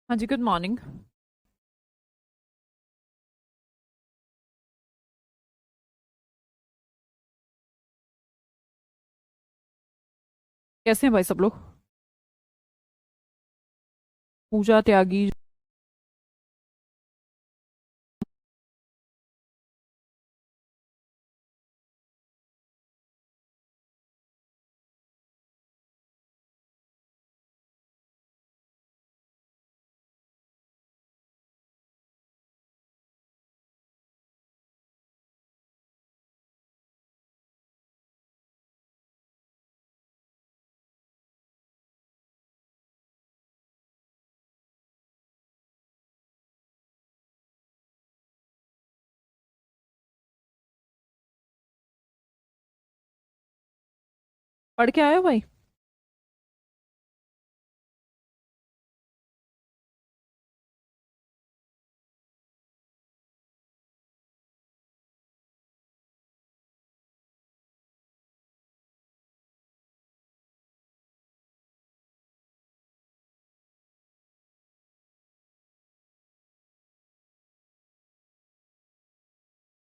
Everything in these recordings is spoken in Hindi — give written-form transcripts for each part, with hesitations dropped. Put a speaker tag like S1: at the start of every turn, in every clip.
S1: हाँ जी, गुड मॉर्निंग। कैसे हैं भाई सब लोग? पूजा त्यागी। पढ़ के आए हो भाई?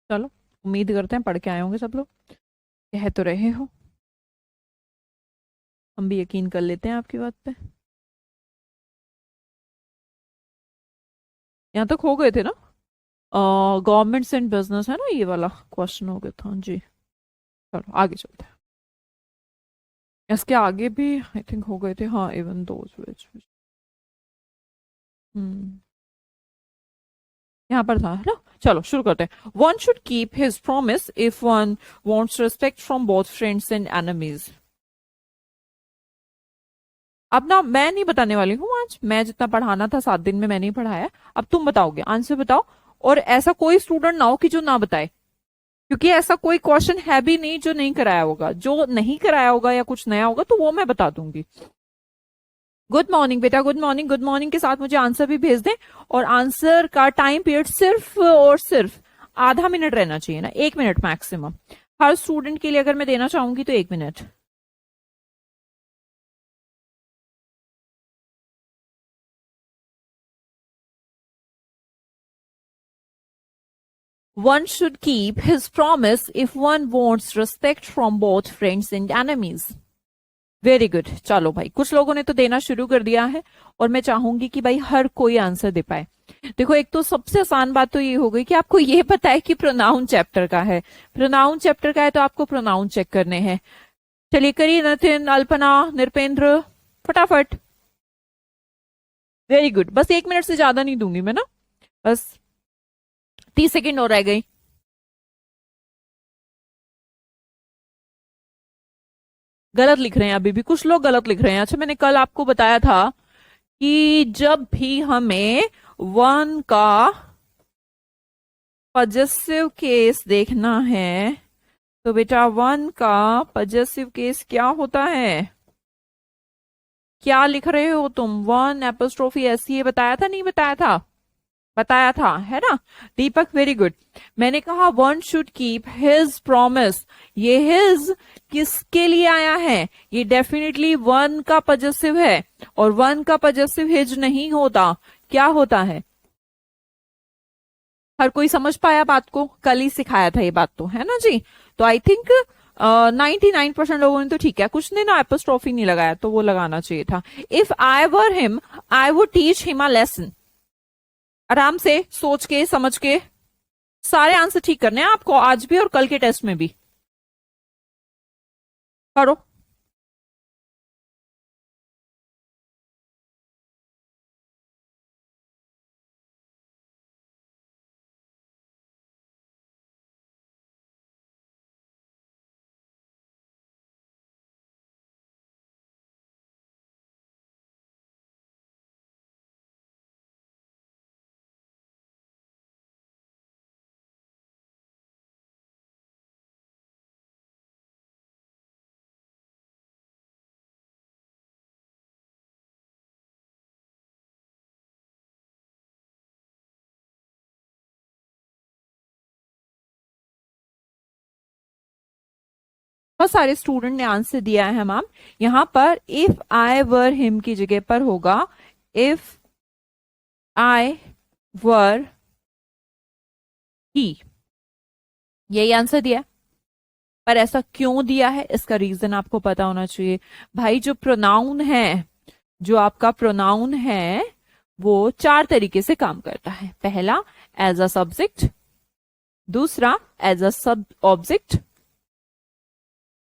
S1: चलो, उम्मीद करते हैं पढ़ के आए होंगे सब लोग। कह तो रहे हो, हम भी यकीन कर लेते हैं आपकी बात पे। यहाँ तक हो गए थे ना? गवर्नमेंट्स एंड बिजनेस है ना, ये वाला क्वेश्चन हो गया था जी। चलो आगे चलते हैं। इसके आगे भी आई थिंक हो गए थे, हाँ, इवन दोज विच। हम्म यहाँ पर था, है ना? चलो शुरू करते हैं। One should keep his promise if one wants respect from both friends and enemies. अब ना मैं नहीं बताने वाली हूँ, आज मैं जितना पढ़ाना था 7 दिन में मैंने ही पढ़ाया। अब तुम बताओगे, आंसर बताओ। और ऐसा कोई स्टूडेंट ना हो कि जो ना बताए, क्योंकि ऐसा कोई क्वेश्चन है भी नहीं जो नहीं कराया होगा। जो नहीं कराया होगा या कुछ नया होगा तो वो मैं बता दूंगी। गुड मॉर्निंग बेटा, गुड मॉर्निंग। गुड मॉर्निंग के साथ मुझे आंसर भी भेज दें। और आंसर का टाइम पीरियड सिर्फ और सिर्फ आधा मिनट रहना चाहिए ना, 1 मिनट मैक्सिमम। हर स्टूडेंट के लिए अगर मैं देना चाहूंगी तो 1 minute. One should keep his promise if one wants respect from both friends and enemies. Very good. चलो भाई, कुछ लोगों ने तो देना शुरू कर दिया है और मैं चाहूंगी कि भाई हर कोई आंसर दे पाए। देखो, एक तो सबसे आसान बात तो ये हो गई कि आपको ये पता है कि प्रोनाउन चैप्टर का है। प्रोनाउन चैप्टर का है तो आपको प्रोनाउन चेक करने हैं। चलिए करिए, नितिन, अल्पना, निरपेंद्र, फटाफट। Very good. बस 1 मिनट से ज्यादा नहीं दूंगी मैं ना, बस 30 सेकेंड और रह गई। गलत लिख रहे हैं, अभी भी कुछ लोग गलत लिख रहे हैं। अच्छा, मैंने कल आपको बताया था कि जब भी हमें वन का पजेसिव केस देखना है तो बेटा वन का पजेसिव केस क्या होता है? क्या लिख रहे हो तुम? वन एपोस्ट्रोफी एस, ये बताया था नहीं बताया था? बताया था, है ना? दीपक, वेरी गुड। मैंने कहा one should keep his promise. ये हिज किसके लिए आया है? ये डेफिनेटली वन का पजेसिव है। और वन का पजेसिव हिज नहीं होता, क्या होता है? हर कोई समझ पाया बात को? कल ही सिखाया था ये बात तो, है ना जी? तो आई थिंक 99% लोगों ने तो ठीक है, कुछ ने ना एपोस्ट्रोफी नहीं लगाया तो वो लगाना चाहिए था। If I were him I would teach him a lesson. आराम से सोच के समझ के सारे आंसर ठीक करने हैं आपको, आज भी और कल के टेस्ट में भी। करो। बहुत सारे स्टूडेंट ने आंसर दिया है मैम। यहां पर इफ आई वर हिम की जगह पर होगा इफ I were he, यही आंसर दिया है। पर ऐसा क्यों दिया है, इसका रीजन आपको पता होना चाहिए। भाई जो प्रोनाउन है, जो आपका प्रोनाउन है, वो 4 तरीके से काम करता है। पहला एज अ सब्जेक्ट, दूसरा एज अ सब ऑब्जेक्ट,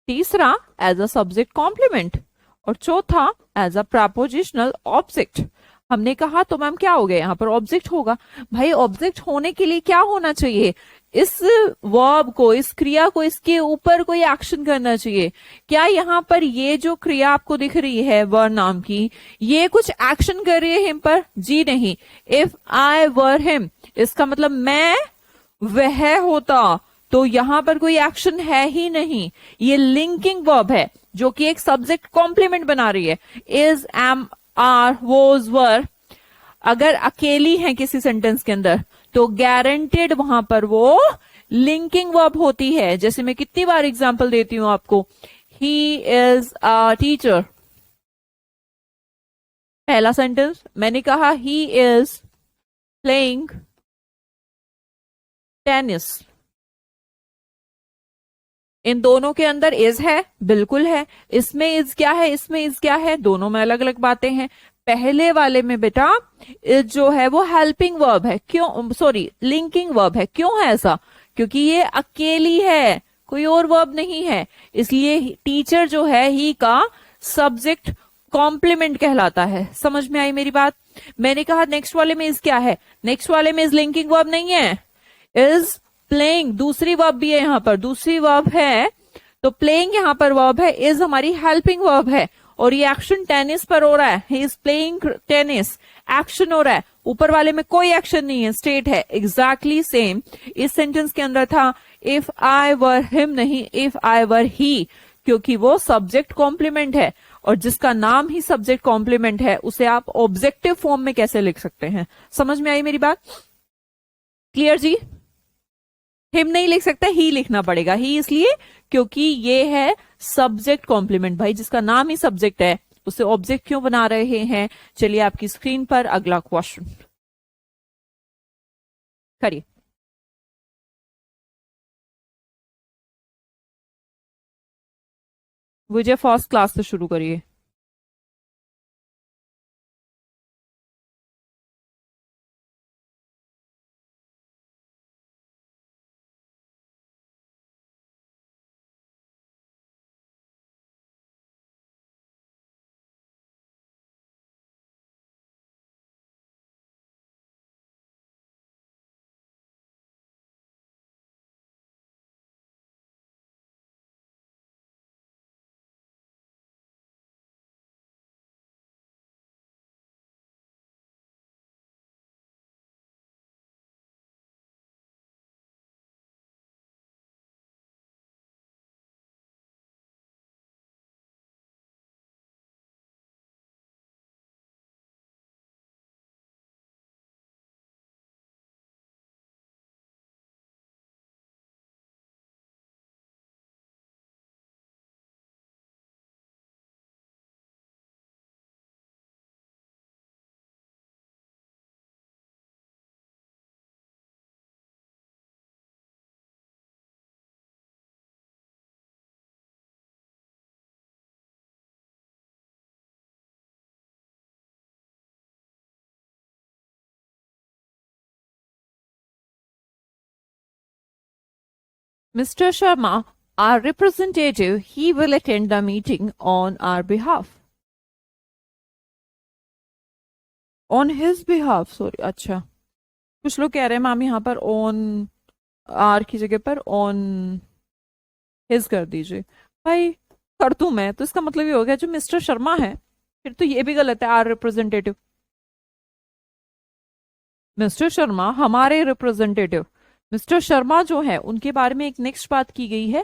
S1: तीसरा एज अ सब्जेक्ट कॉम्प्लीमेंट, और चौथा एज अ प्रपोजिशनल ऑब्जेक्ट। हमने कहा तो मैम क्या हो गया, यहां पर ऑब्जेक्ट होगा। भाई ऑब्जेक्ट होने के लिए क्या होना चाहिए, इस वर्ब को, इस क्रिया को, इसके ऊपर कोई एक्शन करना चाहिए। क्या यहाँ पर ये जो क्रिया आपको दिख रही है वर नाम की, ये कुछ एक्शन कर रही है हिम पर? जी नहीं। इफ आई वर हिम, इसका मतलब मैं वह होता, तो यहां पर कोई एक्शन है ही नहीं। ये लिंकिंग वर्ब है जो कि एक सब्जेक्ट कॉम्प्लीमेंट बना रही है। इज, एम, आर, वोज, वर अगर अकेली है किसी सेंटेंस के अंदर, तो गारंटेड वहां पर वो लिंकिंग वर्ब होती है। जैसे मैं कितनी बार एग्जांपल देती हूं आपको, ही इज अ टीचर, पहला सेंटेंस मैंने कहा ही इज प्लेइंग टेनिस, इन दोनों के अंदर इज है, बिल्कुल है। इसमें इज क्या है, इसमें इज क्या है, दोनों में अलग अलग बातें हैं। पहले वाले में बेटा इज जो है वो हेल्पिंग वर्ब है, क्यों, सॉरी लिंकिंग वर्ब है। क्यों है ऐसा, क्योंकि ये अकेली है, कोई और वर्ब नहीं है, इसलिए टीचर जो है ही का सब्जेक्ट कॉम्प्लीमेंट कहलाता है। समझ में आई मेरी बात? मैंने कहा नेक्स्ट वाले में इज क्या है, नेक्स्ट वाले में इज लिंकिंग वर्ब नहीं है, इज प्लेइंग दूसरी वर्ब भी है, यहां पर दूसरी वर्ब है, तो प्लेइंग यहां पर वर्ब है, इज हमारी हेल्पिंग वर्ब है, और ये एक्शन टेनिस पर हो रहा है, he is playing tennis, action हो रहा है। ऊपर वाले में कोई एक्शन नहीं है, स्टेट है। एग्जैक्टली सेम इस सेंटेंस के अंदर था, इफ आई वर हिम नहीं, इफ आई वर ही, क्योंकि वो सब्जेक्ट कॉम्प्लीमेंट है, और जिसका नाम ही सब्जेक्ट कॉम्प्लीमेंट है उसे आप ऑब्जेक्टिव फॉर्म में कैसे लिख सकते हैं? समझ में आई मेरी बात? क्लियर जी? हिम नहीं लिख सकता, ही लिखना पड़ेगा। ही इसलिए क्योंकि ये है सब्जेक्ट कॉम्प्लीमेंट। भाई जिसका नाम ही सब्जेक्ट है उसे ऑब्जेक्ट क्यों बना रहे हैं? चलिए आपकी स्क्रीन पर अगला क्वेश्चन करिए। विजय फर्स्ट क्लास से शुरू करिए। Mr. Sharma, our representative, he will attend the meeting on our behalf. On his behalf, sorry, अच्छा। कुछ लोग कह रहे हैं मैम यहाँ पर ऑन आर की जगह पर ऑन हिज कर दीजिए। भाई कर दूं मैं तो इसका मतलब ये हो गया जो मिस्टर शर्मा है, फिर तो ये भी गलत है, आर रिप्रेजेंटेटिव। मिस्टर शर्मा हमारे रिप्रेजेंटेटिव, मिस्टर शर्मा जो है उनके बारे में एक नेक्स्ट बात की गई है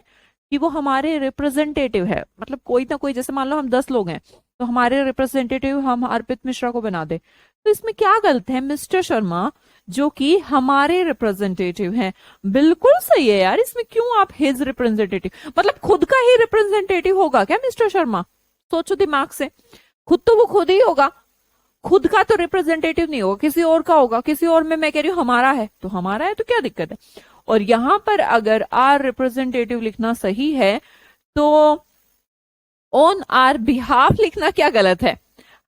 S1: कि वो हमारे रिप्रेजेंटेटिव है। मतलब कोई ना कोई, जैसे मान लो हम 10 लोग हैं तो हमारे रिप्रेजेंटेटिव हम अर्पित मिश्रा को बना दे, तो इसमें क्या गलत है? मिस्टर शर्मा जो कि हमारे रिप्रेजेंटेटिव हैं, बिल्कुल सही है यार। इसमें क्यों आप हिज रिप्रेजेंटेटिव, मतलब खुद का ही रिप्रेजेंटेटिव होगा क्या मिस्टर शर्मा? सोचो दिमाग से, खुद तो वो खुद ही होगा, खुद का तो रिप्रेजेंटेटिव नहीं होगा, किसी और का होगा, किसी और में मैं कह रही हूं हमारा है तो हमारा है, तो क्या दिक्कत है। और यहां पर अगर आर रिप्रेजेंटेटिव लिखना सही है तो ऑन आर बिहाफ लिखना क्या गलत है।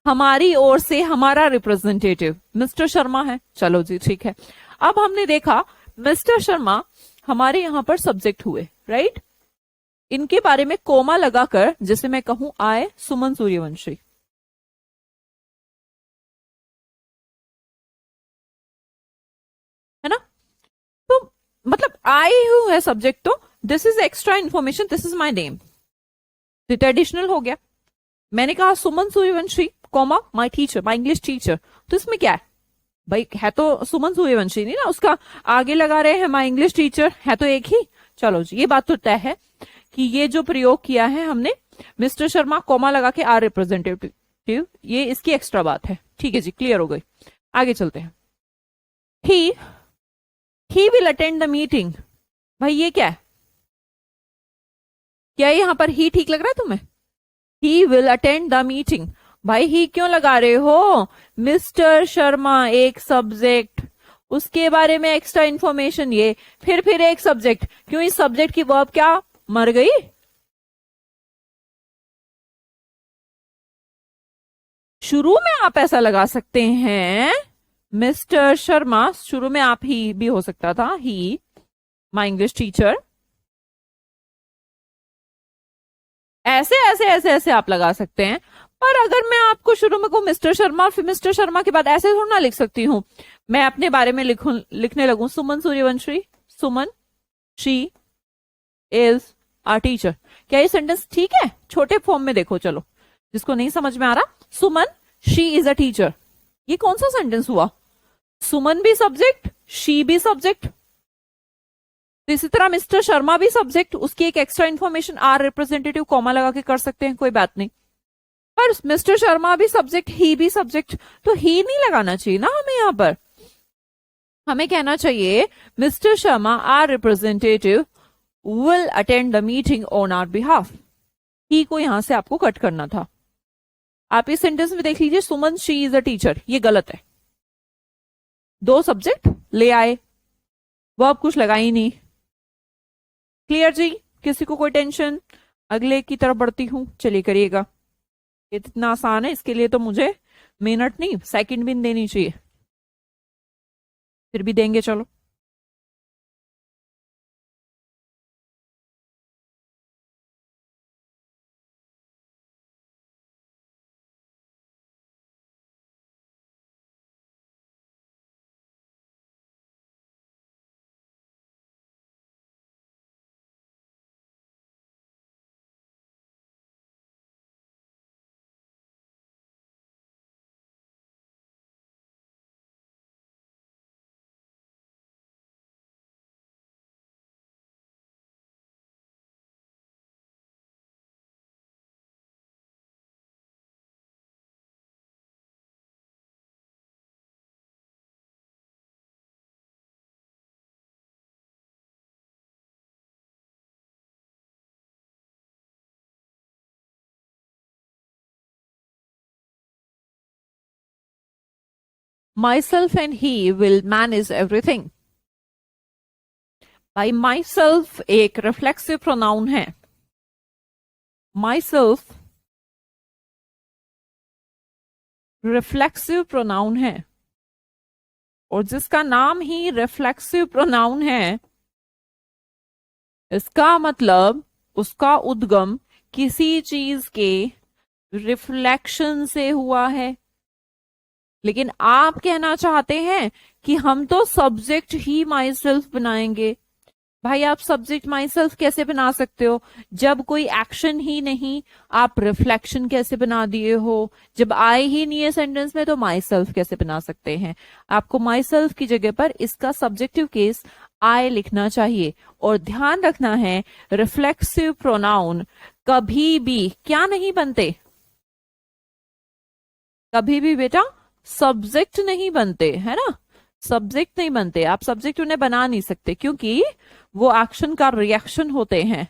S1: हमारी ओर से हमारा रिप्रेजेंटेटिव मिस्टर शर्मा है, चलो जी ठीक है। अब हमने देखा मिस्टर शर्मा हमारे यहां पर सब्जेक्ट हुए, राइट। इनके बारे में कोमा लगाकर जैसे मैं कहूं आए सुमन सूर्यवंशी, है ना। तो मतलब आई हूं है सब्जेक्ट, तो this is extra information, this is my name, तो एडिशनल हो गया। मैंने कहा Suman Suryavanshi comma my teacher, my English teacher, तो इसमें क्या है भाई, है तो सुमन सूर्यवंशी नहीं ना, उसका आगे लगा रहे हैं माई इंग्लिश टीचर, है तो एक ही। चलो जी, ये बात तो तय है कि ये जो प्रयोग किया है हमने मिस्टर शर्मा कॉमा लगा के आर रिप्रेजेंटेटिव, ये इसकी एक्स्ट्रा बात है। ठीक है जी, क्लियर हो गई। आगे चलते हैं। He will attend the meeting, भाई ये क्या है, क्या यहां पर ही ठीक लग रहा है तुम्हें। He will attend the meeting, भाई ही क्यों लगा रहे हो, मिस्टर शर्मा एक सब्जेक्ट, उसके बारे में एक्स्ट्रा इंफॉर्मेशन ये, फिर एक सब्जेक्ट, क्यों इस सब्जेक्ट की वर्ब क्या मर गई। शुरू में आप ऐसा लगा सकते हैं मिस्टर शर्मा, शुरू में आप ही भी हो सकता था, ही माई इंग्लिश टीचर, ऐसे ऐसे ऐसे ऐसे आप लगा सकते हैं। पर अगर मैं आपको शुरू में कहूं मिस्टर शर्मा, फिर मिस्टर शर्मा के बाद ऐसे थोड़ा ना लिख सकती हूं। मैं अपने बारे में लिखने लगूं सुमन सूर्यवंशी, सुमन शी इज आर टीचर, क्या ये सेंटेंस ठीक है। छोटे फॉर्म में देखो, चलो जिसको नहीं समझ में आ रहा, सुमन शी इज अ टीचर, ये कौन सा सेंटेंस हुआ, सुमन भी सब्जेक्ट शी भी सब्जेक्ट, तो इसी तरह मिस्टर शर्मा भी सब्जेक्ट, उसकी एक extra information or representative comma लगा के कर सकते हैं, कोई बात नहीं। पर मिस्टर शर्मा भी सब्जेक्ट ही भी सब्जेक्ट, तो ही नहीं लगाना चाहिए ना हमें यहां पर, हमें कहना चाहिए mister Sharma are representative will attend the meeting on our behalf. ही को यहां से आपको कट करना था। आप इस सेंटेंस में देख लीजिए, सुमन शी इज अ टीचर, ये गलत है, दो सब्जेक्ट ले आए, वर्ब कुछ लगा ही नहीं। क्लियर जी, किसी को कोई टेंशन। अगले की तरफ बढ़ती हूं, चलिए करिएगा, ये इतना आसान है, इसके लिए तो मुझे मिनट नहीं सेकंड भी देनी चाहिए, फिर भी देंगे चलो। Myself and he will manage everything, भाई myself एक रिफ्लेक्सिव प्रोनाउन है, myself रिफ्लेक्सिव प्रोनाउन है, और जिसका नाम ही रिफ्लेक्सिव प्रोनाउन है, इसका मतलब उसका उद्गम किसी चीज के रिफ्लेक्शन से हुआ है। लेकिन आप कहना चाहते हैं कि हम तो सब्जेक्ट ही माई सेल्फ बनाएंगे, भाई आप सब्जेक्ट माई सेल्फ कैसे बना सकते हो, जब कोई एक्शन ही नहीं, आप रिफ्लेक्शन कैसे बना दिए हो, जब आए ही नहीं है सेंटेंस में तो माई सेल्फ कैसे बना सकते हैं। आपको माई सेल्फ की जगह पर इसका सब्जेक्टिव केस आए लिखना चाहिए। और ध्यान रखना है, रिफ्लेक्सिव प्रोनाउन कभी भी क्या नहीं बनते, कभी भी बेटा सब्जेक्ट नहीं बनते, है ना, सब्जेक्ट नहीं बनते, आप सब्जेक्ट उन्हें बना नहीं सकते, क्योंकि वो एक्शन का रिएक्शन होते हैं।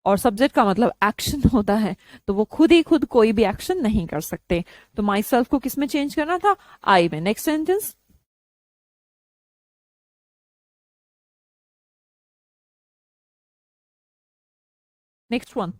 S1: और सब्जेक्ट का मतलब एक्शन होता है, तो वो खुद ही खुद कोई भी एक्शन नहीं कर सकते। तो माई सेल्फ को किस में चेंज करना था? आई में। Next sentence. Next one.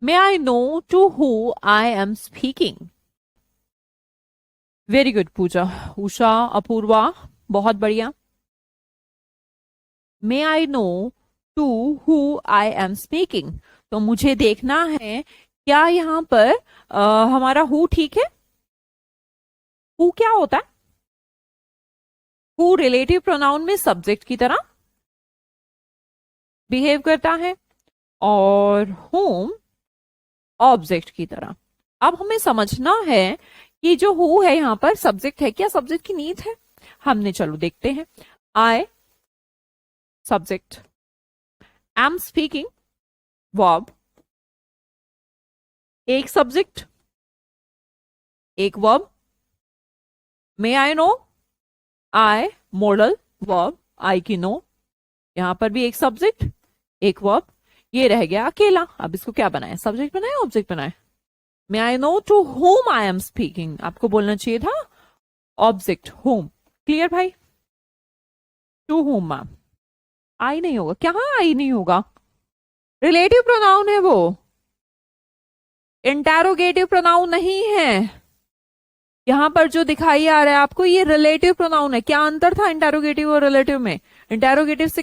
S1: May I know to who I am speaking. Very good Pooja, Usha, Apoorva, बहुत बढ़िया। May I know to who I am speaking, तो मुझे देखना है क्या यहां पर हमारा हु ठीक है? हु क्या होता है? हु रिलेटिव प्रोनाउन में सब्जेक्ट की तरह बिहेव करता है और हुम ऑब्जेक्ट की तरह। अब हमें समझना है कि जो हु है यहां पर सब्जेक्ट है, क्या सब्जेक्ट की नीड है? हमने, चलो देखते हैं। I subject, am speaking verb, एक सब्जेक्ट एक verb, may I know I modal verb, I की नो, यहां पर भी एक सब्जेक्ट एक वर्ब, ये रह गया अकेला। अब इसको क्या बनाए? सब्जेक्ट बनाए ऑब्जेक्ट बनाए? May I know to whom I am speaking, आपको बोलना चाहिए था ऑब्जेक्ट होम। क्लियर भाई? To whom ma'am. आई नहीं होगा क्या? हाँ, आई नहीं होगा, रिलेटिव प्रोनाउन है वो, इंटेरोगेटिव प्रोनाउन नहीं है। यहां पर जो दिखाई आ रहा है आपको ये रिलेटिव प्रोनाउन है। क्या अंतर था इंटेरोगेटिव और रिलेटिव में? इंटेरोगेटिव से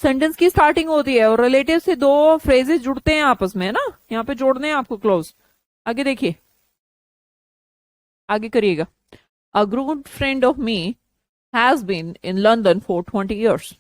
S1: सेंटेंस की स्टार्टिंग होती है और रिलेटिव से दो फ्रेजेस जुड़ते हैं आपस में, है ना? यहाँ पे जोड़ने हैं आपको क्लोज। आगे देखिए, आगे करिएगा। A good friend of me has been in London for 20 years.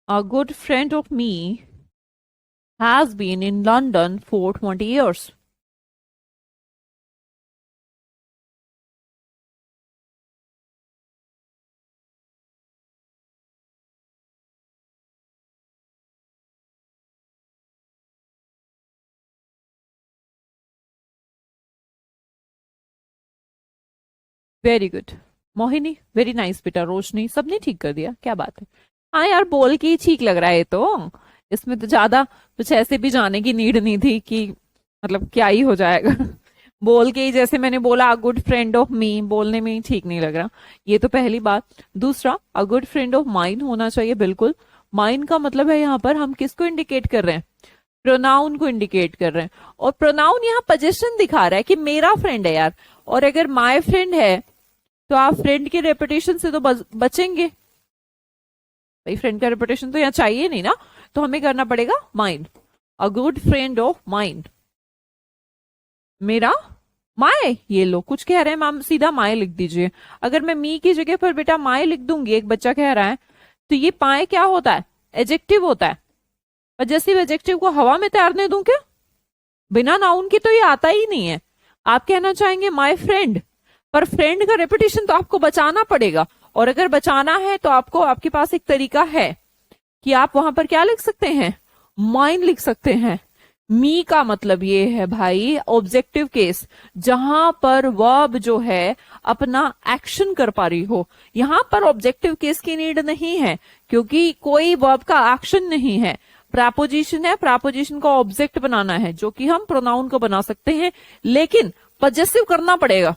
S1: A good friend of me has been in London for 20 years. Very good Mohini, very nice बेटा। रोशनी, सबने ठीक कर दिया, क्या बात है। हाँ यार, बोल के ही ठीक लग रहा है ये तो, इसमें तो ज्यादा कुछ ऐसे भी जाने की नीड नहीं थी कि मतलब क्या ही हो जाएगा। बोल के ही, जैसे मैंने बोला गुड फ्रेंड ऑफ मी, बोलने में ही ठीक नहीं लग रहा। ये तो पहली बात। दूसरा, अ गुड फ्रेंड ऑफ माइन होना चाहिए, बिल्कुल। माइन का मतलब है यहाँ पर हम किसको इंडिकेट कर रहे हैं? प्रोनाउन को इंडिकेट कर रहे हैं। और प्रोनाउन यहाँ पोजीशन दिखा रहा है कि मेरा फ्रेंड है यार। और अगर माय फ्रेंड है तो आप फ्रेंड के रेपुटेशन से तो बचेंगे भाई, फ्रेंड का रेपुटेशन तो यहाँ चाहिए नहीं ना, तो हमें करना पड़ेगा mind. A good friend of mind, मेरा माय। ये लो, कुछ कह रहे हैं मैम, सीधा माय लिख दीजिए। अगर मैं मी की जगह पर बेटा माय लिख दूंगी, एक बच्चा कह रहा है, तो ये पाए क्या होता है? एडजेक्टिव होता है। और जैसे एडजेक्टिव को हवा में तैरने दूं क्या? बिना नाउन की तो ये आता ही नहीं है। आप कहना चाहेंगे माय फ्रेंड, पर फ्रेंड का रेपिटेशन तो आपको बचाना पड़ेगा, और अगर बचाना है तो आपको, आपके पास एक तरीका है कि आप वहां पर क्या लिख सकते हैं, माइन लिख सकते हैं। मी का मतलब ये है भाई ऑब्जेक्टिव केस, जहां पर वर्ब जो है अपना एक्शन कर पा रही हो। यहां पर ऑब्जेक्टिव केस की नीड नहीं है, क्योंकि कोई वर्ब का एक्शन नहीं है। प्रपोजिशन है, प्रपोजिशन का ऑब्जेक्ट बनाना है, जो कि हम प्रोनाउन को बना सकते हैं, लेकिन पजेसिव करना पड़ेगा,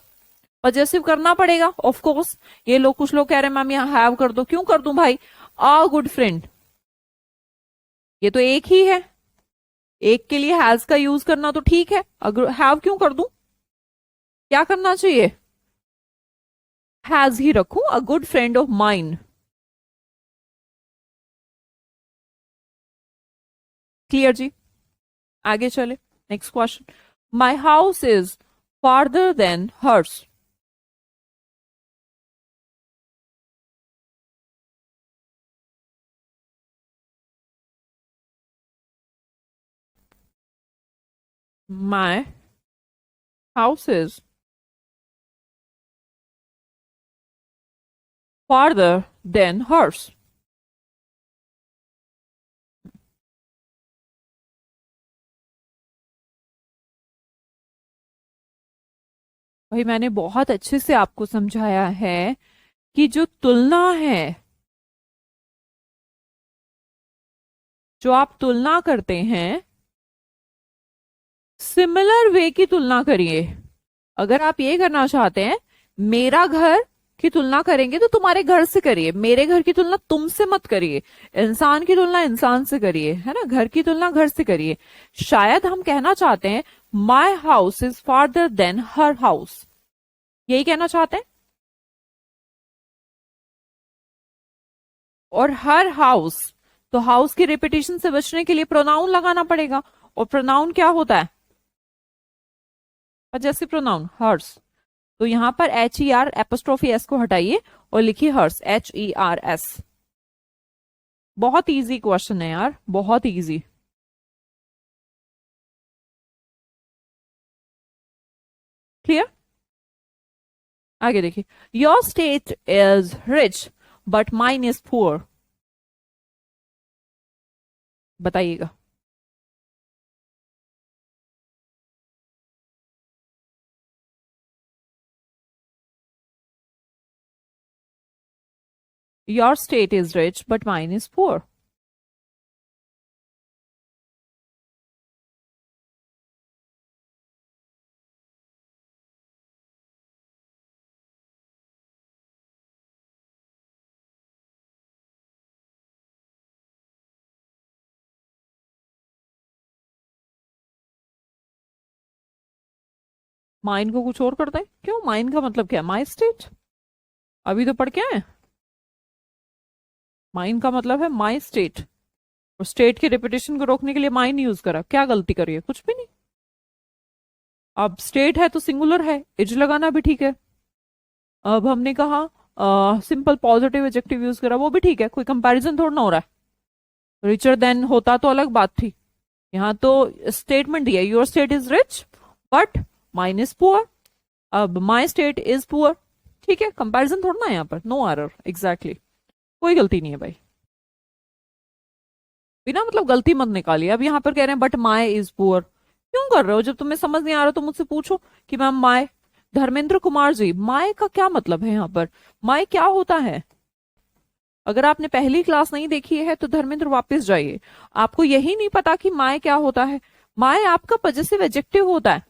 S1: पजेसिव करना पड़ेगा ऑफ कोर्स। ये लोग, कुछ लोग कह रहे हैं मैम यहाँ हैव कर दो, क्यों कर दूं भाई, आ गुड फ्रेंड, ये तो एक ही है, एक के लिए हैज का यूज करना तो ठीक है, अगर हैव क्यों कर दूं, क्या करना चाहिए, हैज ही रखूं, a good friend of mine. Clear जी, आगे चले, next question. My house is farther than hers. My house is farther than hers. भाई मैंने बहुत अच्छे से आपको समझाया है कि जो तुलना है, जो आप तुलना करते हैं, सिमिलर वे की तुलना करिए। अगर आप ये करना चाहते हैं, मेरा घर की तुलना करेंगे तो तुम्हारे घर से करिए, मेरे घर की तुलना तुमसे मत करिए। इंसान की तुलना इंसान से करिए, है ना, घर की तुलना घर से करिए। शायद हम कहना चाहते हैं my house is farther than her house, यही कहना चाहते हैं। और हर हाउस, तो हाउस की रिपीटेशन से बचने के लिए प्रोनाउन लगाना पड़ेगा, और प्रोनाउन क्या होता है, पजेसिव प्रोनाउन हर्स। तो यहां पर HER एपोस्ट्रोफी S को हटाइए और लिखिए हर्स, HERS। बहुत इजी क्वेश्चन है यार, बहुत इजी। क्लियर, आगे देखिए। Your state is rich but mine is poor, बताइएगा। Your state is rich but mine is poor. Mine को कुछ और करते हैं, क्यों, माइन का मतलब क्या है, माई स्टेट, अभी तो पढ़ के आए। माइन का मतलब है माई स्टेट, और स्टेट की रिपीटेशन को रोकने के लिए माइन यूज करा, क्या गलती करी है, कुछ भी नहीं। अब स्टेट है तो सिंगुलर है, इज लगाना भी ठीक है। अब हमने कहा सिंपल पॉजिटिव एडजेक्टिव यूज करा, वो भी ठीक है, कोई कंपैरिजन थोड़ा ना हो रहा है। रिचर देन होता तो अलग बात थी, यहाँ तो स्टेटमेंट दिया, your state is rich but mine is poor. अब माई स्टेट इज पुअर, ठीक है, कंपैरिजन थोड़ा ना है यहाँ पर, नो एरर, एग्जैक्टली, कोई गलती नहीं है भाई। बिना मतलब गलती मत निकालिए। अब यहाँ पर कह रहे हैं बट माई इज पुअर, क्यों कर रहे हो, जब तुम्हें समझ नहीं आ रहा तो मुझसे पूछो कि मैम माई, धर्मेंद्र कुमार जी, माई का क्या मतलब है यहाँ पर, माई क्या होता है। अगर आपने पहली क्लास नहीं देखी है तो धर्मेंद्र वापस जाइए, आपको यही नहीं पता कि माई क्या होता है। माई आपका पजेसिव एडजेक्टिव होता है,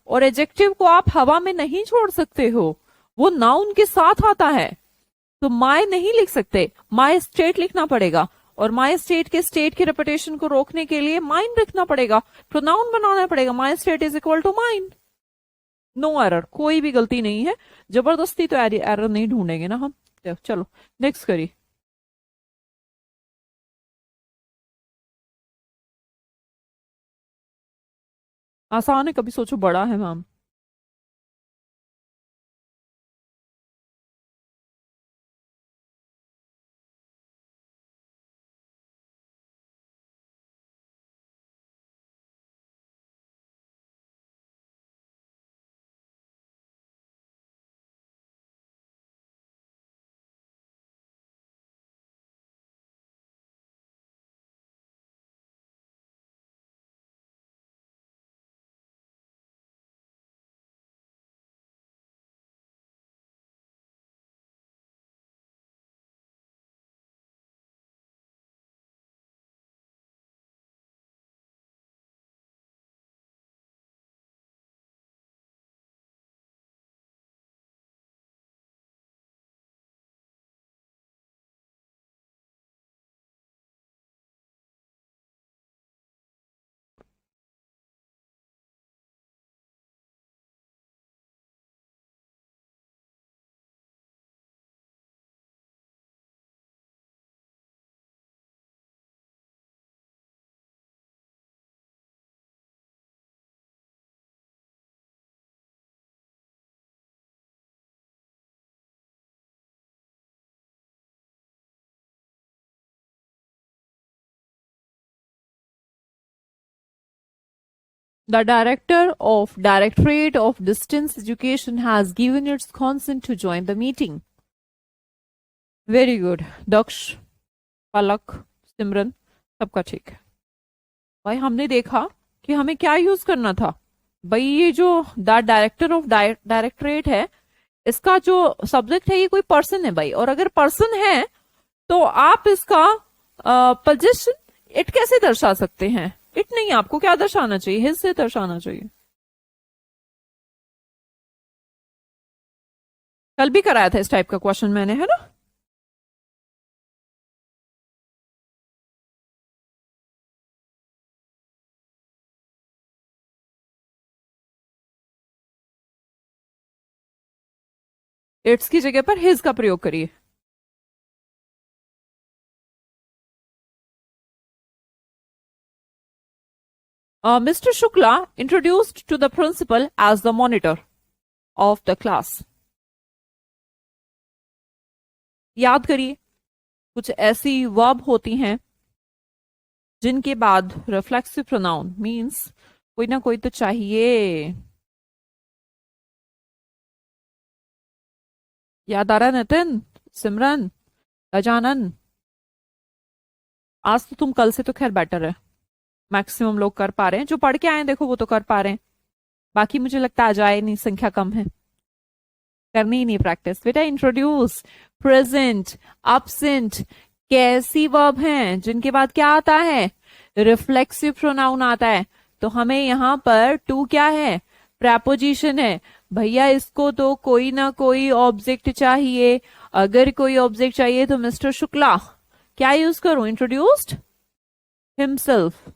S1: और एडजेक्टिव को आप हवा में नहीं छोड़ सकते हो, वो नाउन के साथ आता है। तो माई नहीं लिख सकते, माई स्टेट लिखना पड़ेगा, और माई स्टेट के स्टेट की रेपुटेशन को रोकने के लिए माइन रखना पड़ेगा, प्रोनाउन बनाना पड़ेगा, my state is equal to mine. No error, कोई भी गलती नहीं है। जबरदस्ती तो एरर नहीं ढूंढेंगे ना हम। चलो नेक्स्ट करिए। आसान है, कभी सोचो बड़ा है ma'am. The director of Directorate of Distance Education has given its consent to join the meeting. Very good. दक्ष, पलक, सिमरन, सबका ठीक है। भाई हमने देखा कि हमें क्या यूज करना था। भाई ये जो द डायरेक्टर ऑफ डायरेक्टरेट है, इसका जो सब्जेक्ट है ये कोई पर्सन है भाई, और अगर पर्सन है तो आप इसका पोजीशन इट कैसे दर्शा सकते हैं? इट नहीं, आपको क्या दर्शाना चाहिए? हिज से दर्शाना चाहिए। कल भी कराया था इस टाइप का क्वेश्चन मैंने, है ना? इट्स की जगह पर हिज का प्रयोग करिए। Mr. Shukla introduced to the principal as the monitor of the class. याद करिए, कुछ ऐसी वर्ब होती हैं जिनके बाद रिफ्लेक्सिव प्रोनाउन मीन्स कोई ना कोई तो चाहिए। याद आ रहा है नितिन, सिमरन, गजानन? आज तो तुम कल से तो खैर बेटर है, मैक्सिमम लोग कर पा रहे हैं। जो पढ़ के आए हैं देखो वो तो कर पा रहे हैं, बाकी मुझे लगता है आ जाए नहीं, संख्या कम है, करनी ही नहीं प्रैक्टिस। बेटा इंट्रोड्यूस, प्रेजेंट, absent कैसी वर्ब हैं जिनके बाद क्या आता है? रिफ्लेक्सिव प्रोनाउन आता है। तो हमें यहां पर टू क्या है? प्रेपोजिशन है। भैया इसको तो कोई ना कोई ऑब्जेक्ट चाहिए। अगर कोई ऑब्जेक्ट चाहिए तो मिस्टर शुक्ला क्या यूज करूं? Introduced himself.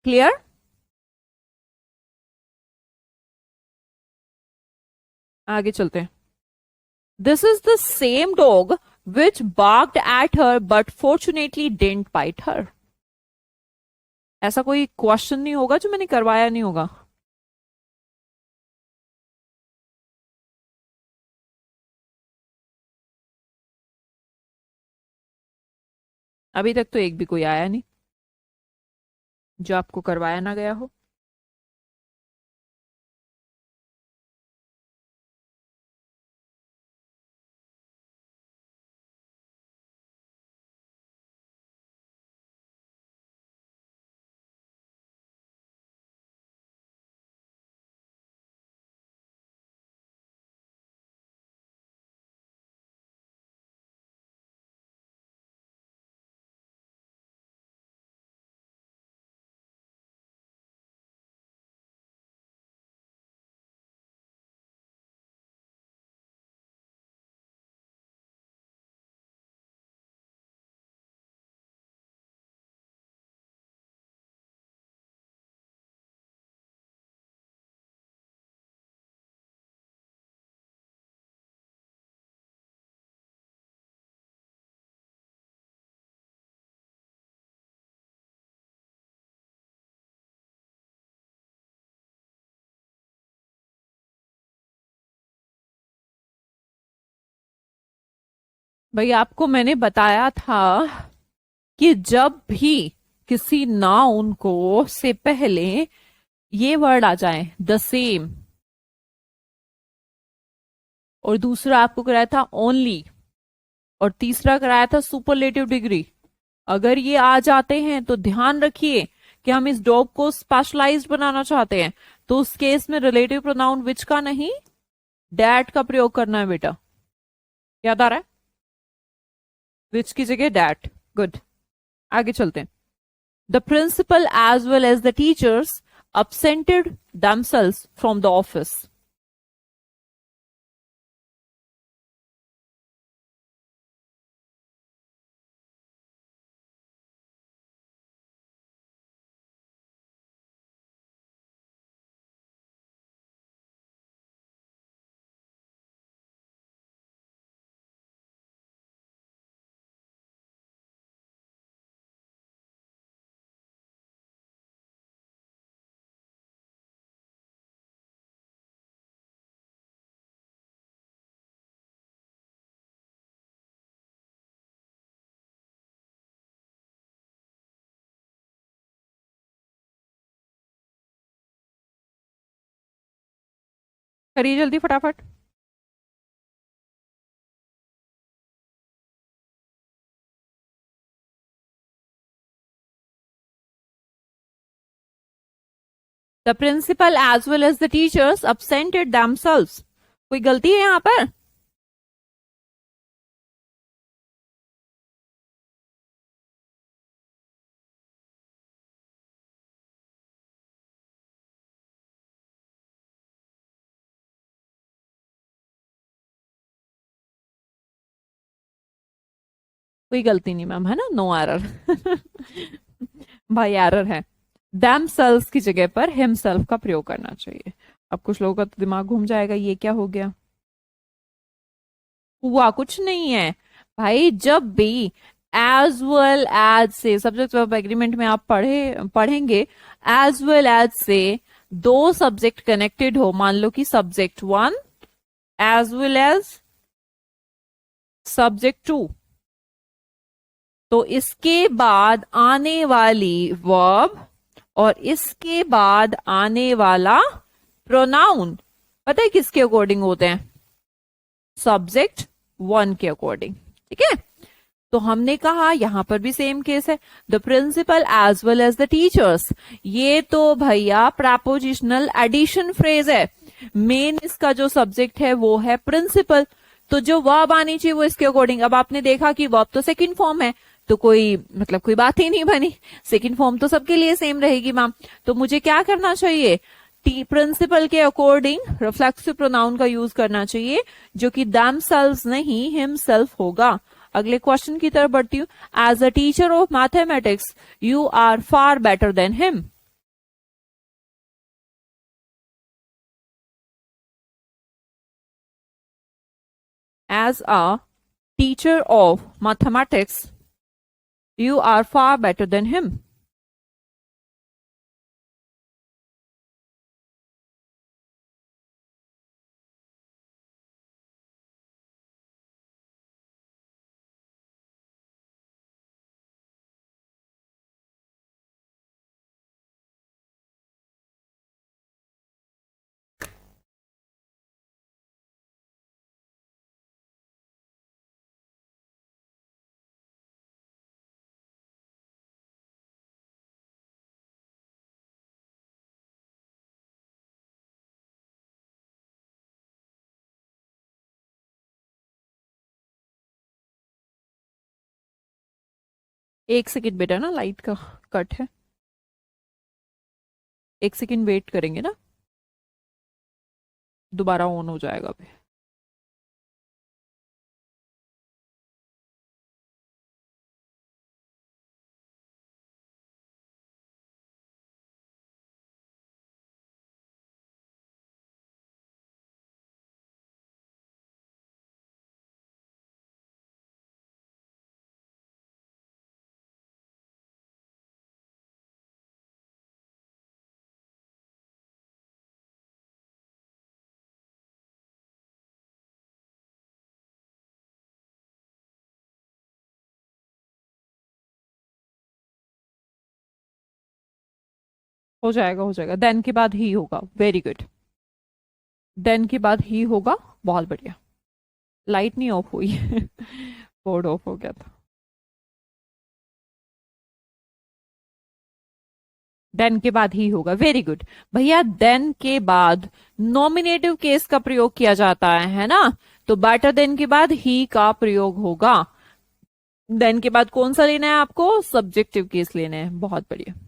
S1: क्लियर? आगे चलते हैं। This is the same dog which barked at her but fortunately didn't bite her. ऐसा कोई क्वेश्चन नहीं होगा जो मैंने करवाया नहीं होगा। अभी तक तो एक भी कोई आया नहीं जो आपको करवाया ना गया हो। भाई आपको मैंने बताया था कि जब भी किसी नाउन को से पहले ये वर्ड आ जाए द सेम, और दूसरा आपको कराया था ओनली, और तीसरा कराया था सुपरलेटिव डिग्री, अगर ये आ जाते हैं तो ध्यान रखिए कि हम इस डॉग को स्पेशलाइज्ड बनाना चाहते हैं, तो उस केस में रिलेटिव प्रोनाउन विच का नहीं, डैट का प्रयोग करना है बेटा। याद आ रहा है? विच की जगह डैट। गुड, आगे चलते हैं। The principal as well as the teachers absented themselves from the office. करिए जल्दी फटाफट। The principal as well as the teachers absented themselves। कोई गलती है यहाँ पर? कोई गलती नहीं मैम, है ना, नो एरर। भाई एरर है। दैम सेल्स की जगह पर हिमसेल्फ का प्रयोग करना चाहिए। अब कुछ लोगों का तो दिमाग घूम जाएगा, ये क्या हो गया। हुआ कुछ नहीं है भाई। जब भी एज वेल एज से सब्जेक्ट वर्ब एग्रीमेंट में आप पढ़ेंगे एज वेल एज से दो सब्जेक्ट कनेक्टेड हो, मान लो कि subject one as well as subject two, तो इसके बाद आने वाली वर्ब और इसके बाद आने वाला प्रोनाउन पता है किसके अकॉर्डिंग होते हैं? सब्जेक्ट वन के अकॉर्डिंग। ठीक है, तो हमने कहा यहां पर भी सेम केस है, the principal as well as the teachers. ये तो भैया प्रपोजिशनल एडिशन फ्रेज है। मेन इसका जो सब्जेक्ट है वो है प्रिंसिपल, तो जो वर्ब आनी चाहिए वो इसके अकॉर्डिंग। अब आपने देखा कि वर्ब तो सेकंड फॉर्म है, तो कोई मतलब कोई बात ही नहीं बनी। सेकंड फॉर्म तो सबके लिए सेम रहेगी मैम। तो मुझे क्या करना चाहिए? प्रिंसिपल के अकॉर्डिंग रिफ्लेक्सिव प्रोनाउन का यूज करना चाहिए, जो कि themselves नहीं हिमसेल्फ होगा। अगले क्वेश्चन की तरफ बढ़ती हूँ। As a teacher of mathematics you are far better than him. As a teacher of mathematics you are far better than him. एक सेकंड बेटा, ना लाइट का कट है, एक सेकंड वेट करेंगे ना, दोबारा ऑन हो जाएगा अभी। हो जाएगा, देन के बाद ही होगा, वेरी गुड। देन के बाद ही होगा, बहुत बढ़िया। लाइट नहीं ऑफ हुई। बोर्ड ऑफ हो गया था। देन के बाद ही होगा, वेरी गुड। भैया देन के बाद नॉमिनेटिव केस का प्रयोग किया जाता है ना, तो बेटर देन के बाद ही का प्रयोग होगा। देन के बाद कौन सा लेना है आपको? सब्जेक्टिव केस लेने हैं, बहुत बढ़िया।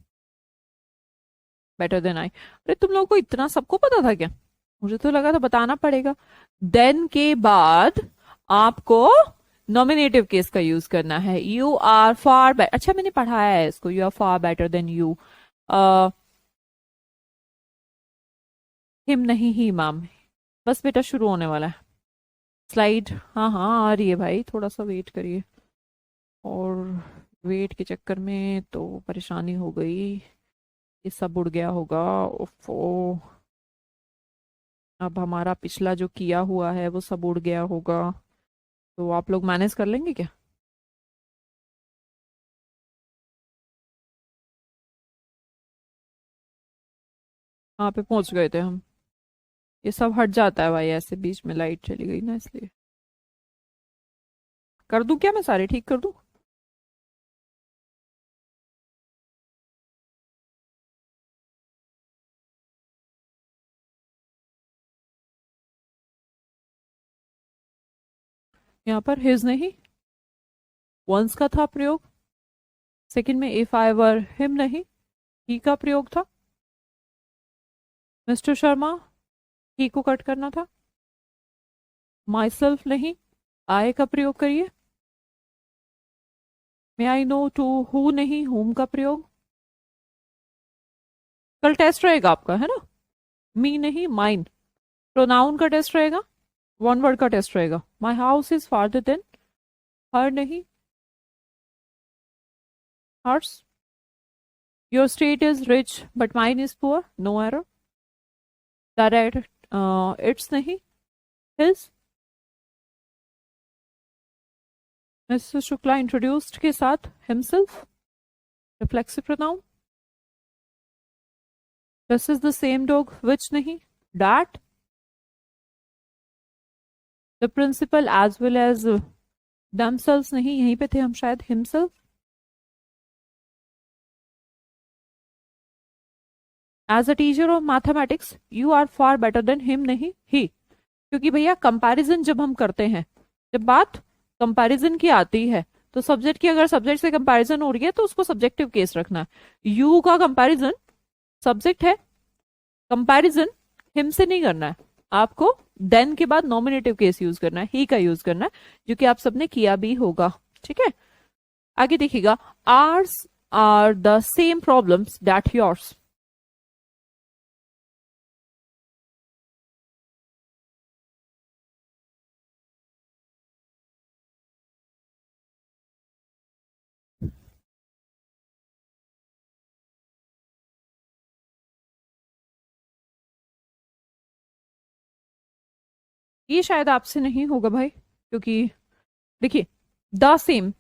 S1: Better than I. अरे तुम लोगों को इतना सबको पता था क्या? मुझे तो लगा था बताना पड़ेगा। देन के बाद आपको नॉमिनेटिव केस का यूज करना है। यू आर फार बेटर, अच्छा मैंने पढ़ाया है इसको, you are far better than you. Him नहीं ही मैम। बस बेटा शुरू होने वाला है स्लाइड। हाँ हाँ आ रही है भाई, थोड़ा सा वेट करिए। और वेट के चक्कर में तो परेशानी हो गई, ये सब उड़ गया होगा। ओफो, अब हमारा पिछला जो किया हुआ है वो सब उड़ गया होगा। तो आप लोग मैनेज कर लेंगे क्या? कहाँ पे पहुंच गए थे हम? ये सब हट जाता है भाई, ऐसे बीच में लाइट चली गई ना, इसलिए। कर दूं क्या, मैं सारे ठीक कर दूं? यहाँ पर हिज नहीं, वंस का था प्रयोग। सेकंड में इफ आई वर हिम नहीं, ही का प्रयोग था। मिस्टर शर्मा, ही को कट करना था। माई सेल्फ नहीं, आई का प्रयोग करिए। मे आई नो टू हु नहीं, हुम का प्रयोग। कल टेस्ट रहेगा आपका, है ना? मी नहीं, माइन। प्रोनाउन का टेस्ट रहेगा, वन वर्ड का टेस्ट रहेगा। My house is farther than, her नहीं, hers. Your state is rich but mine is poor, no error. Direct its नहीं, हिज। मिस्टर शुक्ला इंट्रोड्यूस्ड के साथ himself, reflexive pronoun. This is the same dog which नहीं, that. The principal as well as themselves नहीं, यहीं पे थे हम शायद, himself। As a teacher of mathematics you are far better than him नहीं, ही। क्योंकि भैया कंपैरिजन जब हम करते हैं, जब बात कंपैरिजन की आती है, तो सब्जेक्ट की अगर सब्जेक्ट से कंपैरिजन हो रही है तो उसको सब्जेक्टिव केस रखना है। यू का कंपैरिजन सब्जेक्ट है, कंपैरिजन हिम से नहीं करना है आपको। देन के बाद नॉमिनेटिव केस यूज करना है, ही का यूज करना है, जो कि आप सबने किया भी होगा। ठीक है, आगे देखिएगा। Ours are the same problems that yours. ये शायद आपसे नहीं होगा भाई, क्योंकि देखिए द सेम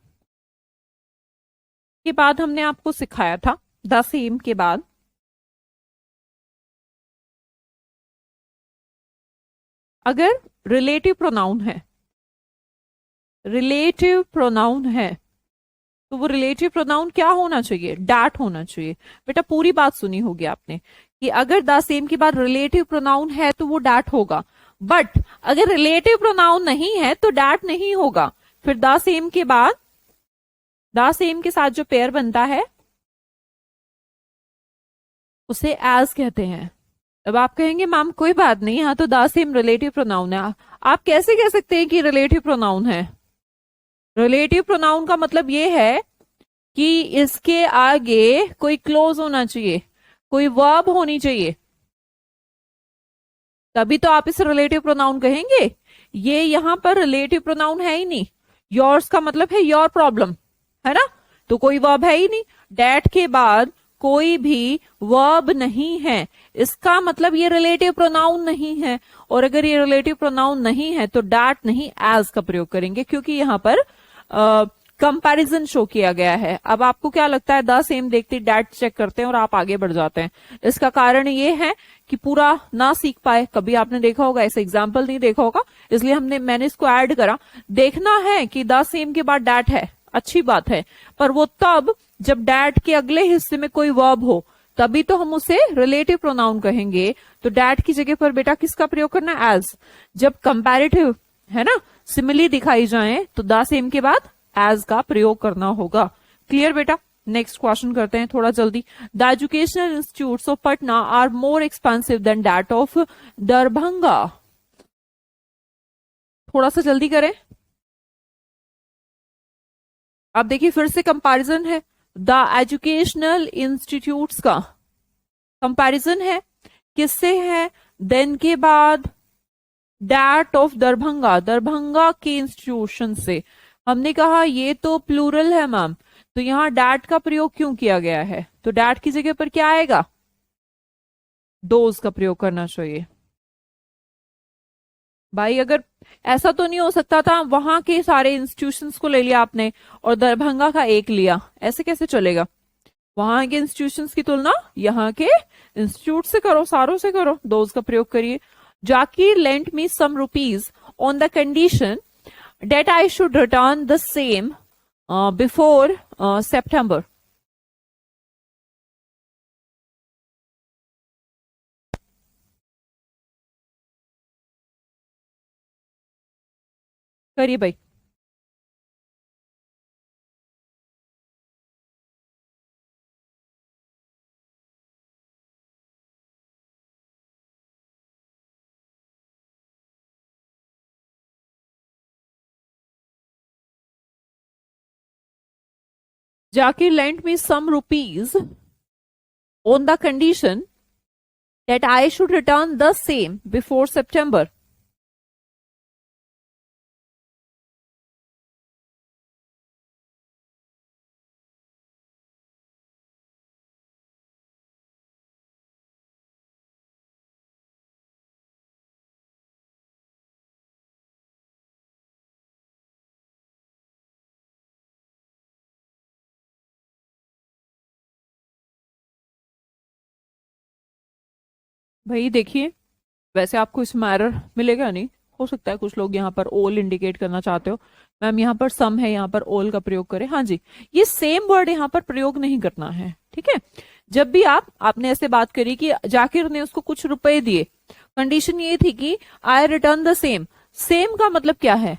S1: के बाद हमने आपको सिखाया था, द सेम के बाद अगर रिलेटिव प्रोनाउन है, रिलेटिव प्रोनाउन है, तो वो रिलेटिव प्रोनाउन क्या होना चाहिए? डैट होना चाहिए। बेटा पूरी बात सुनी होगी आपने कि अगर द सेम के बाद रिलेटिव प्रोनाउन है तो वो डैट होगा, बट अगर रिलेटिव प्रोनाउन नहीं है तो डैट नहीं होगा। फिर द सेम के बाद, द सेम के साथ जो पेयर बनता है उसे एज कहते हैं। अब आप कहेंगे मैम कोई बात नहीं, यहाँ तो द सेम रिलेटिव प्रोनाउन है। आप कैसे कह सकते हैं कि रिलेटिव प्रोनाउन है? रिलेटिव प्रोनाउन का मतलब ये है कि इसके आगे कोई क्लोज होना चाहिए, कोई वर्ब होनी चाहिए, तभी तो आप इसे रिलेटिव प्रोनाउन कहेंगे। ये यहां पर रिलेटिव प्रोनाउन है ही नहीं। योर्स का मतलब है योर प्रॉब्लम, है ना? तो कोई वर्ब है ही नहीं। डैट के बाद कोई भी वर्ब नहीं है, इसका मतलब ये रिलेटिव प्रोनाउन नहीं है। और अगर ये रिलेटिव प्रोनाउन नहीं है तो डैट नहीं एज का प्रयोग करेंगे, क्योंकि यहां पर कंपैरिजन शो किया गया है। अब आपको क्या लगता है? द सेम देखते डैट चेक करते हैं और आप आगे बढ़ जाते हैं। इसका कारण ये है कि पूरा ना सीख पाए। कभी आपने देखा होगा, ऐसे एग्जाम्पल नहीं देखा होगा, इसलिए मैंने इसको ऐड करा। देखना है कि द सेम के बाद डैट है, अच्छी बात है, पर वो तब जब डैट के अगले हिस्से में कोई वर्ब हो, तभी तो हम उसे रिलेटिव प्रोनाउन कहेंगे। तो डैट की जगह पर बेटा किसका प्रयोग करना है? एज। जब कंपैरेटिव, है ना, सिमिली दिखाई जाए तो द सेम के बाद एज का प्रयोग करना होगा। क्लियर बेटा? नेक्स्ट क्वेश्चन करते हैं थोड़ा जल्दी। The educational institutes of Patna are more expensive than that of Darbhanga. थोड़ा सा जल्दी करें। अब देखिए फिर से कंपैरिजन है, द एजुकेशनल इंस्टीट्यूट्स का कंपैरिजन है, किससे है? देन के बाद दैट ऑफ दरभंगा, दरभंगा के इंस्टीट्यूशन से। हमने कहा ये तो प्लूरल है मैम, तो यहां डैट का प्रयोग क्यों किया गया है? तो डैट की जगह पर क्या आएगा? दोज का प्रयोग करना चाहिए। भाई अगर ऐसा तो नहीं हो सकता था वहां के सारे इंस्टीट्यूशंस को ले लिया आपने और दरभंगा का एक लिया, ऐसे कैसे चलेगा? वहां के इंस्टीट्यूशंस की तुलना यहाँ के इंस्टीट्यूट से करो, सारों से करो, दोज का प्रयोग करिए। Jakir lent me some rupees on the condition that I should return the same before September. करिए भाई. Jakir lent me some rupees on the condition that I should return the same before September. भाई देखिए, वैसे आपको इसमें एरर मिलेगा नहीं. हो सकता है कुछ लोग यहाँ पर ओल इंडिकेट करना चाहते हो. मैम यहाँ पर सम है, यहाँ पर ओल का प्रयोग करें. हाँ जी, ये सेम वर्ड यहाँ पर प्रयोग नहीं करना है. ठीक है, जब भी आपने ऐसे बात करी कि जाकिर ने उसको कुछ रुपए दिए, कंडीशन ये थी कि आई रिटर्न द सेम. सेम का मतलब क्या है?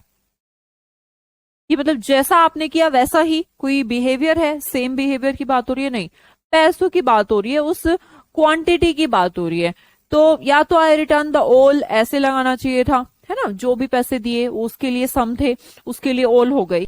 S1: कि मतलब जैसा आपने किया वैसा ही कोई बिहेवियर है, सेम बिहेवियर की बात हो रही है? नहीं, पैसों की बात हो रही है, उस क्वांटिटी की बात हो रही है. तो या तो आई रिटर्न द ओल ऐसे लगाना चाहिए था, है ना. जो भी पैसे दिए उसके लिए सम थे, उसके लिए ओल हो गई.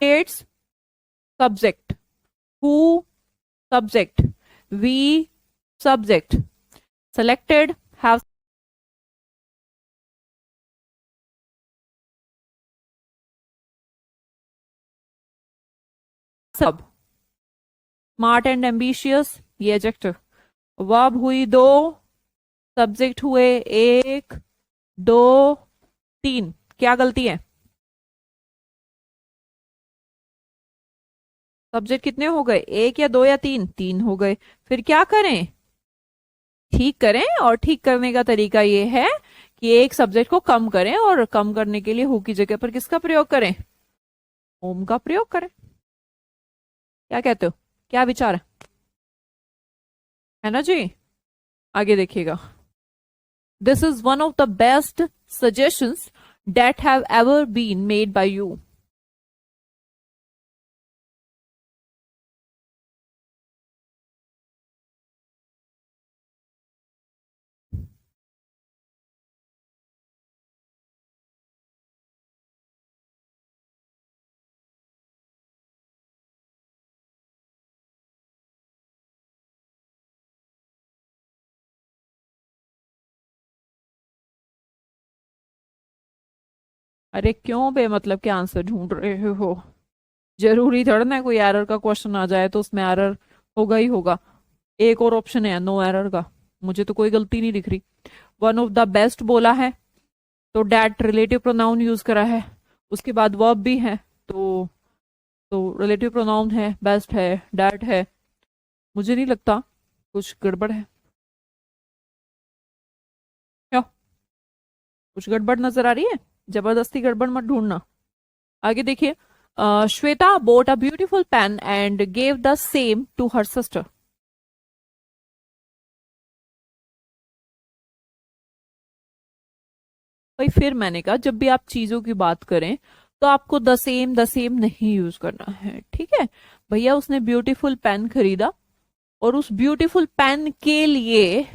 S1: States subject, who subject, we subject, selected have सब. स्मार्ट एंड एम्बिशियस ये एडजेक्टिव. वर्ब हुई दो, सब्जेक्ट हुए एक, दो, तीन. क्या गलती है? सब्जेक्ट कितने हो गए? एक या दो या तीन? तीन हो गए. फिर क्या करें? ठीक करें. और ठीक करने का तरीका ये है कि एक सब्जेक्ट को कम करें, और कम करने के लिए हु की जगह पर किसका प्रयोग करें? होम का प्रयोग करें. क्या कहते हो? क्या विचार है ना जी? आगे देखिएगा. This is one of the best suggestions that have ever been made by you. अरे क्यों बेमतलब के आंसर ढूंढ रहे हो? जरूरी थोड़ा ना कोई एरर का क्वेश्चन आ जाए तो उसमें एरर होगा ही होगा. एक और ऑप्शन है नो एरर का. मुझे तो कोई गलती नहीं दिख रही. वन ऑफ द बेस्ट बोला है तो डैट रिलेटिव प्रोनाउन यूज करा है, उसके बाद वर्ब भी है, तो रिलेटिव प्रोनाउन है, बेस्ट है, डैट है. मुझे नहीं लगता कुछ गड़बड़ है. क्या कुछ गड़बड़ नजर आ रही है? जबरदस्ती गड़बड़ मत ढूंढना. आगे देखिए. Shweta bought a beautiful pen and gave the same to her sister. भाई फिर मैंने कहा जब भी आप चीजों की बात करें तो आपको द सेम नहीं यूज करना है. ठीक है भैया, उसने ब्यूटीफुल पेन खरीदा और उस ब्यूटीफुल पेन के लिए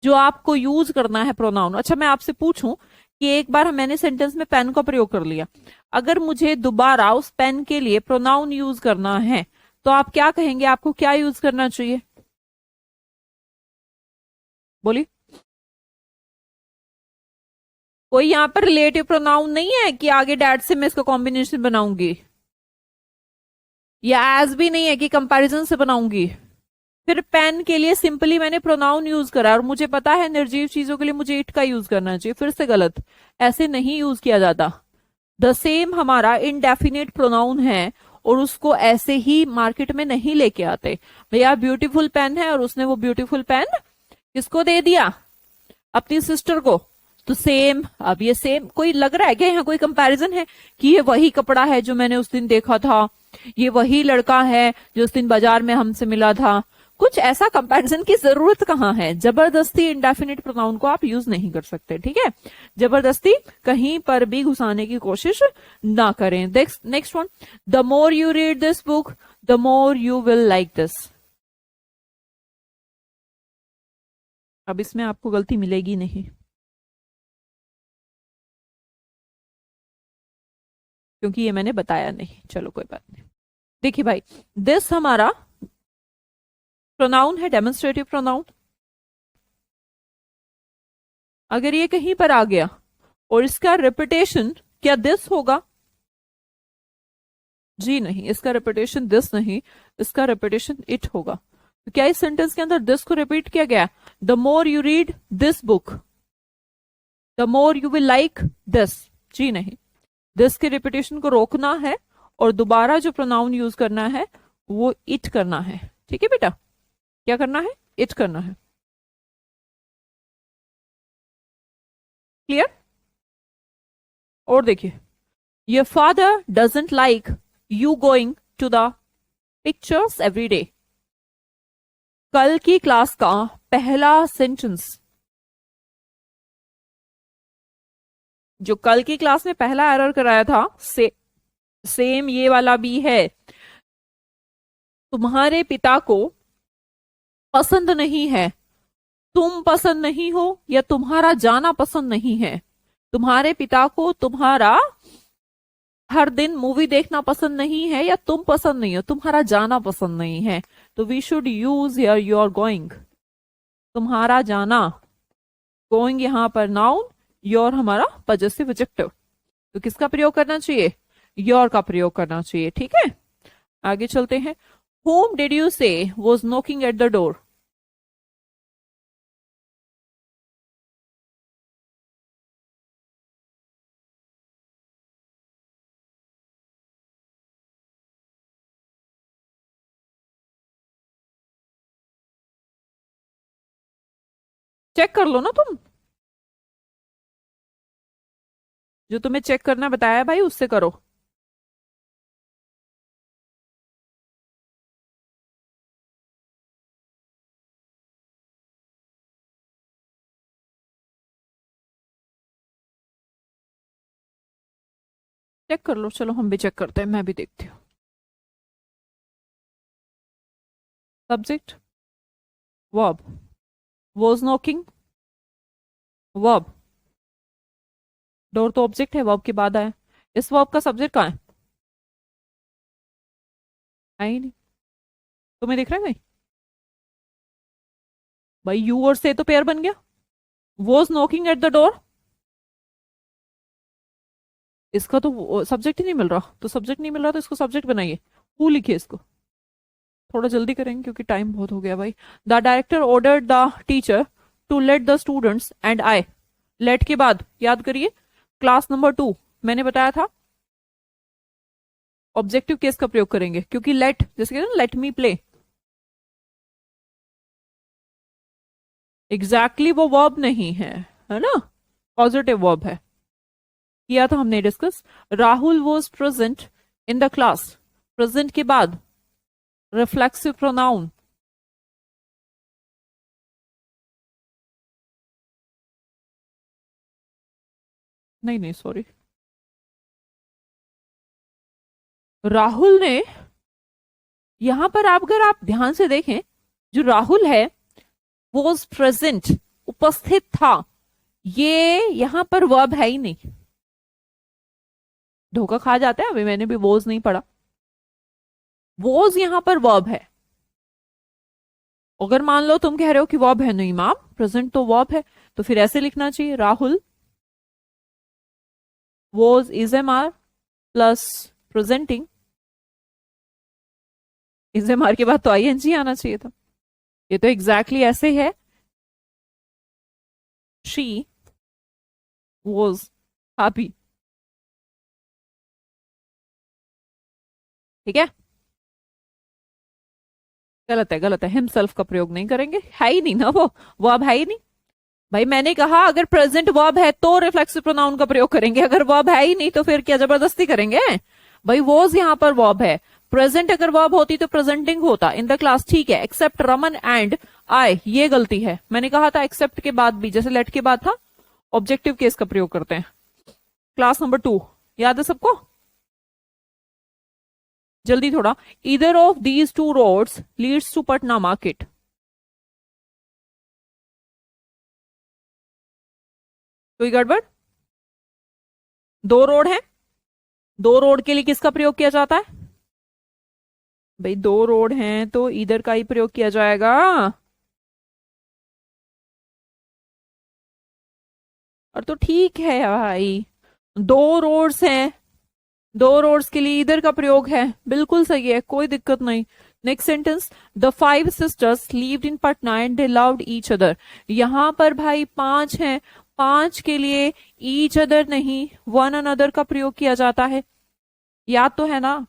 S1: जो आपको यूज करना है प्रोनाउन। अच्छा मैं आपसे पूछूं कि एक बार मैंने सेंटेंस में पेन का प्रयोग कर लिया, अगर मुझे दोबारा उस पेन के लिए प्रोनाउन यूज करना है तो आप क्या कहेंगे, आपको क्या यूज करना चाहिए? बोलिए। कोई यहाँ पर रिलेटिव प्रोनाउन नहीं है कि आगे डैड से मैं इसका कॉम्बिनेशन बनाऊंगी, या एज भी नहीं है कि कंपैरिजन से बनाऊंगी। फिर पेन के लिए सिंपली मैंने प्रोनाउन यूज करा और मुझे पता है निर्जीव चीजों के लिए मुझे इट का यूज करना चाहिए, फिर से गलत, ऐसे नहीं यूज किया जाता। द सेम हमारा इनडेफिनेट प्रोनाउन है और उसको ऐसे ही मार्केट में नहीं लेके आते। भैया ब्यूटीफुल पेन है और उसने वो ब्यूटीफुल पेन किसको दे दिया? अपनी सिस्टर को। तो सेम, अब ये सेम कोई लग रहा है क्या, यहाँ कोई कंपैरिजन है कि ये वही कपड़ा है जो मैंने उस दिन देखा था, ये वही लड़का है जो उस दिन बाजार में हमसे मिला था? कुछ ऐसा कंपैरिजन की जरूरत कहाँ है। जबरदस्ती इंडेफिनिट प्रोनाउन को आप यूज नहीं कर सकते, ठीक है? जबरदस्ती कहीं पर भी घुसाने की कोशिश ना करें। Next one, the more you read this book the more you will like this. अब इसमें आपको गलती मिलेगी नहीं, क्योंकि ये मैंने बताया नहीं। चलो कोई बात नहीं। देखिए भाई, दिस हमारा प्रोनाउन है, डेमोन्स्ट्रेटिव प्रोनाउन। अगर ये कहीं पर आ गया और इसका रिपीटेशन क्या दिस होगा? जी नहीं, इसका रिपीटेशन दिस नहीं, इसका रिपीटेशन इट होगा। तो क्या इस सेंटेंस के अंदर दिस को रिपीट किया गया? The more you read this book the more you will like this? जी नहीं, दिस के रिपीटेशन को रोकना है और दोबारा जो प्रोनाउन यूज करना है वो इट करना है। ठीक है बेटा, क्या करना है? इट करना है। क्लियर? और देखिए, your father doesn't like you going to the pictures every day. कल की क्लास का पहला सेंटेंस, जो कल की क्लास में पहला एरर कराया था, सेम ये वाला भी है। तुम्हारे पिता को पसंद नहीं है, तुम पसंद नहीं हो, या तुम्हारा जाना पसंद नहीं है। तुम्हारे पिता को तुम्हारा हर दिन मूवी देखना पसंद नहीं है, या तुम पसंद नहीं हो, तुम्हारा जाना पसंद नहीं है। तो we should use here your going. तुम्हारा जाना, गोइंग यहां पर नाउन, योर हमारा पजेसिव एडजेक्टिव। तो किसका प्रयोग करना चाहिए? योर का प्रयोग करना चाहिए। ठीक है, आगे चलते हैं। Whom did you say was knocking at the door? Check कर लो ना तुम, जो तुम्हें चेक करना बताया भाई उससे करो। चेक कर लो, चलो हम भी चेक करते हैं, मैं भी देखती हूँ। Subject verb, was knocking verb, door तो ऑब्जेक्ट है, वर्ब के बाद आया। इस वर्ब का सब्जेक्ट कहाँ है? है ही नहीं। तुम्हें दिख रहा है कहीं? भाई यू और से तो पेयर बन गया। was knocking at the door, इसका तो सब्जेक्ट ही नहीं मिल रहा। तो सब्जेक्ट नहीं मिल रहा तो इसको सब्जेक्ट बनाइए। हु लिखिए इसको, थोड़ा जल्दी करेंगे क्योंकि टाइम बहुत हो गया भाई। The director ordered the teacher to let the students and I. Let के बाद याद करिए, क्लास नंबर 2 मैंने बताया था ऑब्जेक्टिव केस का प्रयोग करेंगे, क्योंकि लेट जैसे कहते हैं लेट मी प्ले, एग्जैक्टली वो वर्ब नहीं है ना, पॉजिटिव वर्ब है। किया था हमने discuss. Rahul was present in the class, present के बाद रिफ्लेक्सिव प्रोनाउन। नहीं नहीं सॉरी, राहुल ने, यहां पर आप अगर आप ध्यान से देखें, जो राहुल है वॉज प्रेजेंट, वो उपस्थित था, ये यहां पर वर्ब है ही नहीं। धोखा खा जाता है, अभी मैंने भी वोज नहीं पढ़ा, वोज यहां पर वर्ब है। अगर मान लो तुम कह रहे हो कि वर्ब है, नहीं मैम प्रेजेंट तो वर्ब है, तो फिर ऐसे लिखना चाहिए, Rahul was is am are plus presenting, is am are के बाद तो आई एन जी आना चाहिए था। ये तो एग्जैक्टली ऐसे है, शी वॉज हैप्पी। ठीक है, गलत है, गलत है, हिमसेल्फ का प्रयोग नहीं करेंगे, है ही नहीं ना वो अब है ही नहीं। भाई मैंने कहा अगर प्रेजेंट वर्ब है तो रिफ्लेक्सिव प्रोनाउन का प्रयोग करेंगे, अगर वर्ब है ही नहीं तो फिर क्या जबरदस्ती करेंगे। भाई वॉज यहां पर वर्ब है, प्रेजेंट अगर वर्ब होती तो प्रेजेंटिंग होता इन द क्लास, ठीक है, एक्सेप्ट रमन एंड आई, ये गलती है। मैंने कहा था एक्सेप्ट के बाद भी, जैसे लेट के बाद था, ऑब्जेक्टिव केस का प्रयोग करते हैं। क्लास नंबर 2 याद है सबको? जल्दी थोड़ा, either of these two roads leads to Patna market. कोई गड़बड़? दो रोड है, दो रोड के लिए किसका प्रयोग किया जाता है? भाई दो रोड हैं तो इधर का ही प्रयोग किया जाएगा। और तो ठीक है भाई, दो रोड्स हैं, दो रोड्स के लिए इधर का प्रयोग है, बिल्कुल सही है, कोई दिक्कत नहीं। Next sentence, the 5 sisters lived in Patna and they loved each other. यहां पर भाई 5 हैं, 5 के लिए ईच अदर नहीं वन अनदर का प्रयोग किया जाता है, याद तो है ना?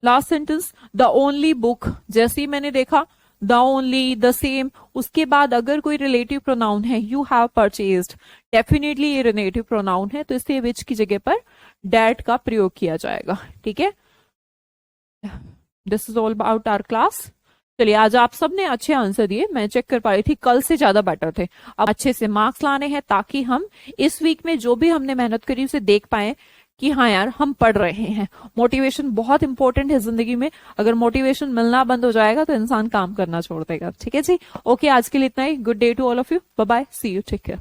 S1: Last sentence, the only book, जैसे ही मैंने देखा द ओनली, द सेम, उसके बाद अगर कोई रिलेटिव प्रोनाउन है, यू हैव परचेज्ड, डेफिनेटली ये रिलेटिव प्रोनाउन है, तो इससे विच की जगह पर डैट का प्रयोग किया जाएगा। ठीक है, this is all about our class. चलिए, आज आप सबने अच्छे आंसर दिए, मैं चेक कर पा रही थी, कल से ज्यादा बेटर थे। अब अच्छे से मार्क्स लाने हैं ताकि हम इस वीक में जो भी हमने मेहनत करी उसे देख पाए कि हाँ यार हम पढ़ रहे हैं। मोटिवेशन बहुत इंपॉर्टेंट है जिंदगी में, अगर मोटिवेशन मिलना बंद हो जाएगा तो इंसान काम करना छोड़ देगा। ठीक है जी, ओके, आज के लिए इतना ही। Good day to all of you, bye bye, see you, take care.